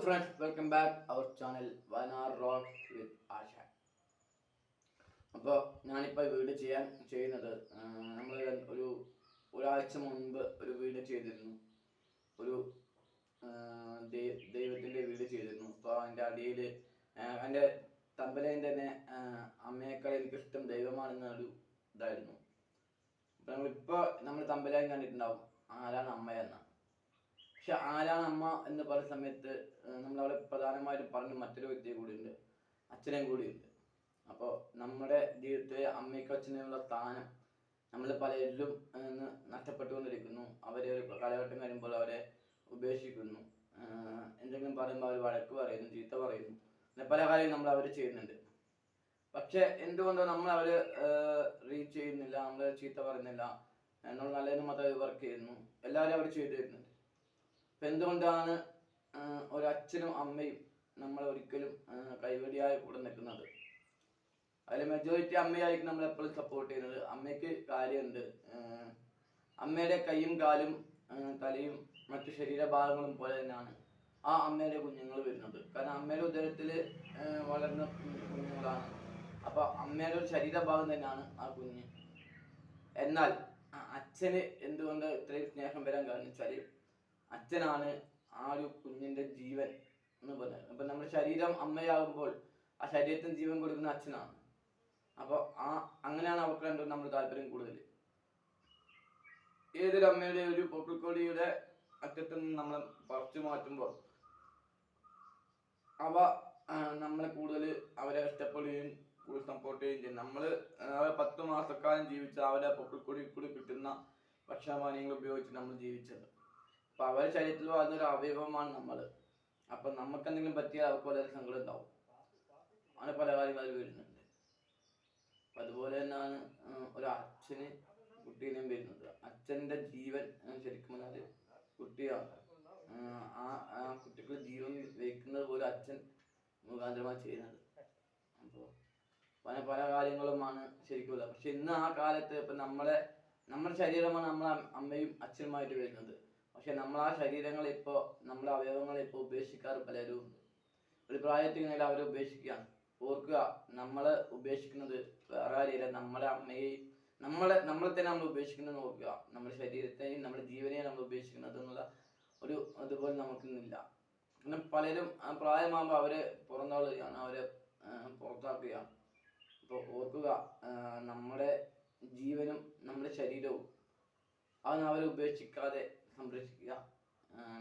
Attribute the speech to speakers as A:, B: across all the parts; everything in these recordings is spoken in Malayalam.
A: friends, welcome back our channel Vanar Rock with Asha. അപ്പോൾ ഞാനിപ്പോൾ വീഡിയോ ചെയ്യുന്നത് നമ്മൾ ഒരാഴ്ച മുൻപ് ഒരു വീഡിയോ ചെയ്തിരുന്നു. ഒരു ദൈവത്തിൻ്റെ വീഡിയോ ചെയ്തിരുന്നു. അപ്പോൾ അതിൻ്റെ അടിയിൽ എൻ്റെ തമ്പലയിൽ തന്നെ അമ്മയേക്കാൾ എനിക്കിഷ്ടം ദൈവമാണെന്നൊരു ഇതായിരുന്നു. അപ്പോൾ നമ്മൾ തമ്പലയും കണ്ടിട്ടുണ്ടാവും ആരാണ് അമ്മയെന്ന്. പക്ഷെ ആരാണ് അമ്മ എന്ന് പറയുന്ന സമയത്ത് നമ്മളവിടെ പ്രധാനമായിട്ടും പറഞ്ഞ മറ്റൊരു വ്യക്തി കൂടിയുണ്ട്, അച്ഛനും കൂടിയുണ്ട്. അപ്പോൾ നമ്മുടെ ജീവിതത്തിലെ അമ്മയ്ക്കും അച്ഛനുള്ള സ്ഥാനം നമ്മൾ പലരിലും നഷ്ടപ്പെട്ടുകൊണ്ടിരിക്കുന്നു. അവരെ ഒരു കാലഘട്ടം കഴിയുമ്പോൾ അവരെ ഉപേക്ഷിക്കുന്നു. എന്തെങ്കിലും പറയുമ്പോൾ അവർ വഴക്ക് പറയുന്നു, ചീത്ത പറയുന്നു, അങ്ങനെ പല കാര്യങ്ങളും നമ്മൾ അവർ ചെയ്യുന്നുണ്ട്. പക്ഷെ എന്തുകൊണ്ടോ നമ്മൾ അവർ റീച്ച് ചെയ്യുന്നില്ല, നമ്മൾ ചീത്ത പറയുന്നില്ല, നമ്മൾ നല്ലതിന് മാത്രം വർക്ക് ചെയ്യുന്നു, എല്ലാവരും അവർ ചെയ്തു തരുന്നുണ്ട്. അപ്പം എന്തുകൊണ്ടാണ് ഒരച്ഛനും അമ്മയും നമ്മൾ ഒരിക്കലും കൈവടിയായി കൂടെ നിൽക്കുന്നത്? അതിൽ മെജോറിറ്റി അമ്മയായിരിക്കും നമ്മൾ എപ്പോഴും സപ്പോർട്ട് ചെയ്യുന്നത്. അമ്മയ്ക്ക് കാര്യമുണ്ട്. അമ്മയുടെ കൈയും കാലും തലയും മറ്റു ശരീരഭാഗങ്ങളും പോലെ തന്നെയാണ് ആ അമ്മയുടെ കുഞ്ഞുങ്ങൾ വരുന്നത്. കാരണം അമ്മയുടെ ഉദരത്തിൽ വളർന്ന കുഞ്ഞുങ്ങളാണ്. അപ്പോൾ അമ്മയുടെ ഒരു ശരീരഭാഗം തന്നെയാണ് ആ കുഞ്ഞ്. എന്നാൽ അച്ഛന് എന്തുകൊണ്ട് ഇത്രയും സ്നേഹം വരാൻ കാരണം വെച്ചാൽ അച്ഛനാണ് ആ ഒരു കുഞ്ഞിൻ്റെ ജീവൻ എന്ന് പറയുന്നത്. അപ്പം നമ്മുടെ ശരീരം അമ്മയാകുമ്പോൾ ആ ശരീരത്തിന് ജീവൻ കൊടുക്കുന്ന അച്ഛനാണ്. അപ്പോൾ അങ്ങനെയാണ് അവർക്ക് രണ്ടും നമ്മൾ താല്പര്യം കൂടുതൽ. ഏതൊരു അമ്മയുടെ ഒരു പൊക്കിൾക്കൊടിയുടെ അറ്റത്ത് നിന്ന് നമ്മൾ പറിച്ചു മാറ്റുമ്പോൾ അവ നമ്മളെ കൂടുതൽ അവരെ ഇഷ്ടപ്പെടുകയും കൂടുതൽ സപ്പോർട്ട് ചെയ്യുകയും ചെയ്യും. നമ്മൾ 10 മാസക്കാലം ജീവിച്ച അവരുടെ പൊക്കിൾക്കൊടി കൂടി കിട്ടുന്ന ഭക്ഷണപാനീയങ്ങൾ ഉപയോഗിച്ച് നമ്മൾ ജീവിച്ചത്. അപ്പം അവരുടെ ശരീരത്തിൽ വളർന്നൊരു അവയവമാണ് നമ്മൾ. അപ്പം നമുക്ക് എന്തെങ്കിലും പറ്റിയാൽ അവർക്ക് വളരെ സങ്കടം ഉണ്ടാവും. അങ്ങനെ പല കാര്യങ്ങൾ അതിൽ വരുന്നുണ്ട്. അപ്പം അതുപോലെ തന്നെയാണ് ഒരു അച്ഛന് കുട്ടീനെയും വരുന്നത്. അച്ഛൻ്റെ ജീവൻ ശരിക്കും പറഞ്ഞാൽ കുട്ടിയാണ്. ആ കുട്ടികൾ ജീവൻ വയ്ക്കുന്നത് പോലെ അച്ഛൻ മുഖാന്തരമായി ചെയ്യുന്നത്. അപ്പോൾ പല കാര്യങ്ങളുമാണ് ശരിക്കും. പക്ഷെ ഇന്ന് ആ കാലത്ത് ഇപ്പം നമ്മുടെ ശരീരമാണ് നമ്മളെ അമ്മയും അച്ഛനുമായിട്ട് വരുന്നത്. പക്ഷെ നമ്മൾ ആ ശരീരങ്ങളെ ഇപ്പോൾ നമ്മളെ അവയവങ്ങളെ ഇപ്പോൾ ഉപേക്ഷിക്കാറ് പലരും ഉണ്ട്. ഒരു പ്രായത്തിൽ അവരെ ഉപേക്ഷിക്കുകയാണ്. ഓർക്കുക, നമ്മൾ ഉപേക്ഷിക്കുന്നത് വേറെ കാര്യമില്ല, നമ്മുടെ അമ്മയെയും നമ്മളെ തന്നെ നമ്മൾ ഉപേക്ഷിക്കുന്നത്. ഓർക്കുക, നമ്മുടെ ശരീരത്തെയും നമ്മുടെ ജീവനെയും നമ്മൾ ഉപേക്ഷിക്കുന്നത് എന്നുള്ള ഒരു അതുപോലെ നമുക്കിന്നില്ല. പിന്നെ പലരും പ്രായമാകുമ്പോൾ അവരെ പുറന്തള്ളുകയാണ്, അവരെ പുറത്താക്കുകയാണ്. അപ്പോൾ ഓർക്കുക, നമ്മുടെ ജീവനും നമ്മുടെ ശരീരവും അവരെ ഉപേക്ഷിക്കാതെ സംരക്ഷിക്കുക.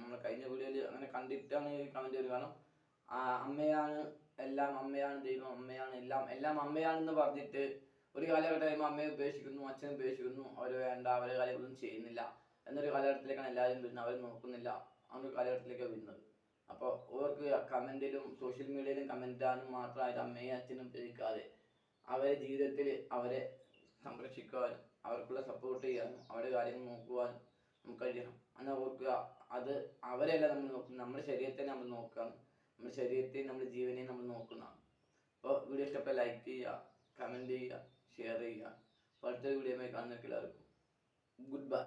A: നമ്മൾ കഴിഞ്ഞ വീഡിയോയിൽ അങ്ങനെ കണ്ടിട്ടാണ് ഈ കമൻറ്റ് വരിക. കാരണം അമ്മയാണ് എല്ലാം, അമ്മയാണ് ദൈവം, അമ്മയാണ് എല്ലാം അമ്മയാണെന്ന് പറഞ്ഞിട്ട് ഒരു കാലഘട്ടം കഴിയുമ്പോൾ അമ്മയെ ഉപേക്ഷിക്കുന്നു, അച്ഛനെ ഉപേക്ഷിക്കുന്നു, അവർ വേണ്ട, അവരെ കാര്യങ്ങളൊന്നും ചെയ്യുന്നില്ല എന്നൊരു കാലഘട്ടത്തിലേക്കാണ് എല്ലാവരും വരുന്നത്. അവർ നോക്കുന്നില്ല, ആ ഒരു കാലഘട്ടത്തിലേക്കാണ് വരുന്നത്. അപ്പോൾ അവർക്ക് കമൻറ്റിലും സോഷ്യൽ മീഡിയയിലും കമൻറ്റ് ഇടാനും മാത്രമായിട്ട് അമ്മയും അച്ഛനും ഉപയോഗിക്കാതെ അവരെ ജീവിതത്തിൽ അവരെ സംരക്ഷിക്കുവാനും അവർക്കുള്ള സപ്പോർട്ട് ചെയ്യാനും അവരുടെ കാര്യങ്ങൾ നോക്കുവാനും നമുക്ക് കഴിയണം. എന്നാൽ ഓർക്കുക, അത് അവരെയല്ല നമ്മൾ നോക്കുന്നത്, നമ്മുടെ ശരീരത്തെ നമ്മൾ നോക്കുകയാണ്, നമ്മുടെ ശരീരത്തെയും നമ്മുടെ ജീവനെയും നമ്മൾ നോക്കുന്നതാണ്. അപ്പോൾ വീഡിയോ ഇഷ്ടപ്പെട്ടാൽ ലൈക്ക് ചെയ്യുക, കമൻറ്റ് ചെയ്യുക, ഷെയർ ചെയ്യുക. അടുത്ത വീഡിയോയുമായി കാണുന്നവർക്ക് എല്ലാവർക്കും ഗുഡ് ബൈ.